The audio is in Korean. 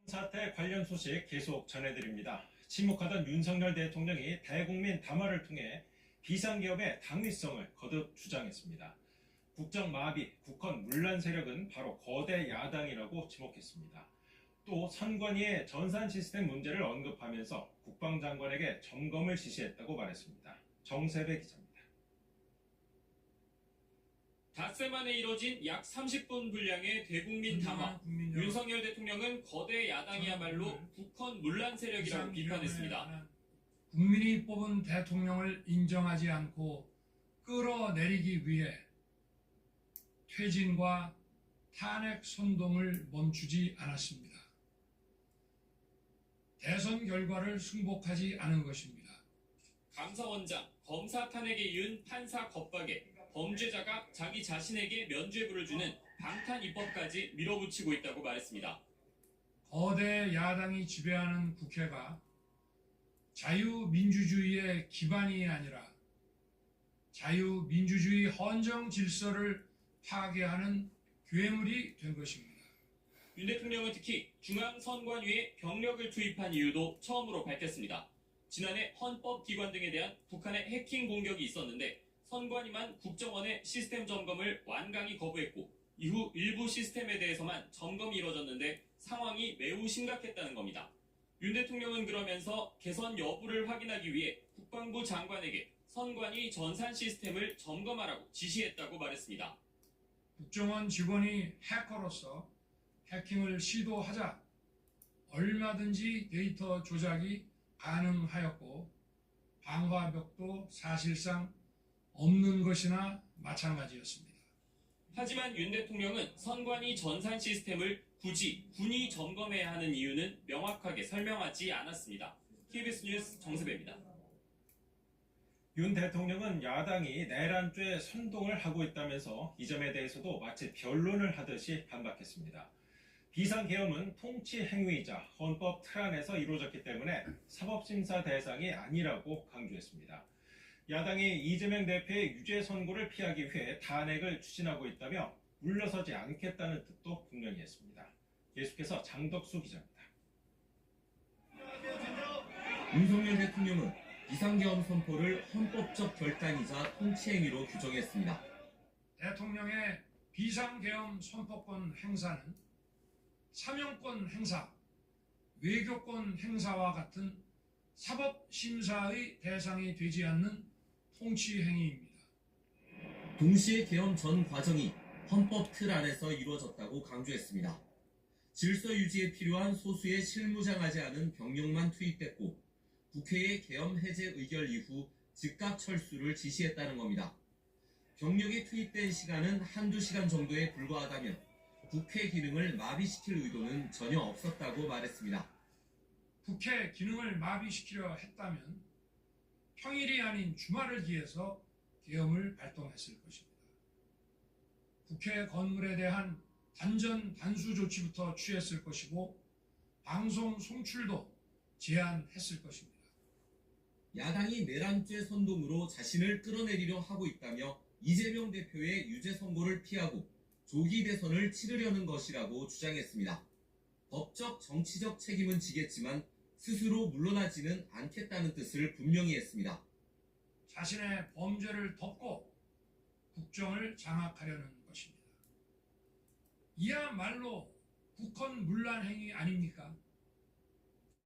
사태 관련 소식 계속 전해드립니다. 침묵하던 윤석열 대통령이 대국민 담화를 통해 비상기업의 당위성을 거듭 주장했습니다. 국정 마비, 국헌 문란 세력은 바로 거대 야당이라고 지목했습니다. 또 선관위의 전산 시스템 문제를 언급하면서 국방장관에게 점검을 지시했다고 말했습니다. 정세배 기자입니다. 닷새 만에 이뤄진 약 30분 분량의 대국민 담화. 윤석열 대통령은 거대 야당이야말로 국헌 문란 세력이라고 비판했습니다. 국민이 뽑은 대통령을 인정하지 않고 끌어내리기 위해 퇴진과 탄핵 선동을 멈추지 않았습니다. 대선 결과를 승복하지 않은 것입니다. 감사원장, 검사 탄핵에 이은 판사 겁박에 범죄자가 자기 자신에게 면죄부를 주는 방탄 입법까지 밀어붙이고 있다고 말했습니다. 거대 야당이 지배하는 국회가 자유민주주의의 기반이 아니라 자유민주주의 헌정 질서를 파괴하는 괴물이 된 것입니다. 윤 대통령은 특히 중앙선관위에 병력을 투입한 이유도 처음으로 밝혔습니다. 지난해 헌법기관 등에 대한 북한의 해킹 공격이 있었는데 선관위만 국정원의 시스템 점검을 완강히 거부했고 이후 일부 시스템에 대해서만 점검이 이뤄졌는데 상황이 매우 심각했다는 겁니다. 윤 대통령은 그러면서 개선 여부를 확인하기 위해 국방부 장관에게 선관위 전산 시스템을 점검하라고 지시했다고 말했습니다. 국정원 직원이 해커로서 해킹을 시도하자 얼마든지 데이터 조작이 가능하였고 방화벽도 사실상 없는 것이나 마찬가지였습니다. 하지만 윤 대통령은 선관위 전산 시스템을 굳이 군이 점검해야 하는 이유는 명확하게 설명하지 않았습니다. KBS 뉴스 정세배입니다. 윤 대통령은 야당이 내란죄 선동을 하고 있다면서 이 점에 대해서도 마치 변론을 하듯이 반박했습니다. 비상계엄은 통치 행위이자 헌법 틀 안에서 이루어졌기 때문에 사법심사 대상이 아니라고 강조했습니다. 야당이 이재명 대표의 유죄 선고를 피하기 위해 탄핵을 추진하고 있다며 물러서지 않겠다는 뜻도 분명히 했습니다. 계속해서 장덕수 기자입니다. 윤석열 대통령은 비상계엄 선포를 헌법적 결단이자 통치행위로 규정했습니다. 대통령의 비상계엄 선포권 행사는 사명권 행사, 외교권 행사와 같은 사법심사의 대상이 되지 않는 통치행위입니다. 동시에 계엄 전 과정이 헌법 틀 안에서 이루어졌다고 강조했습니다. 질서 유지에 필요한 소수의 실무장하지 않은 병력만 투입됐고 국회의 계엄 해제 의결 이후 즉각 철수를 지시했다는 겁니다. 병력이 투입된 시간은 한두 시간 정도에 불과하다며 국회 기능을 마비시킬 의도는 전혀 없었다고 말했습니다. 국회 기능을 마비시키려 했다면 평일이 아닌 주말을 기해서 계엄을 발동했을 것입니다. 국회 건물에 대한 단전 단수 조치부터 취했을 것이고 방송 송출도 제한했을 것입니다. 야당이 내란죄 선동으로 자신을 끌어내리려 하고 있다며 이재명 대표의 유죄 선고를 피하고 조기 대선을 치르려는 것이라고 주장했습니다. 법적 정치적 책임은 지겠지만 스스로 물러나지는 않겠다는 뜻을 분명히 했습니다. 자신의 범죄를 덮고 국정을 장악하려는 것입니다. 이야말로 국헌 문란 행위 아닙니까?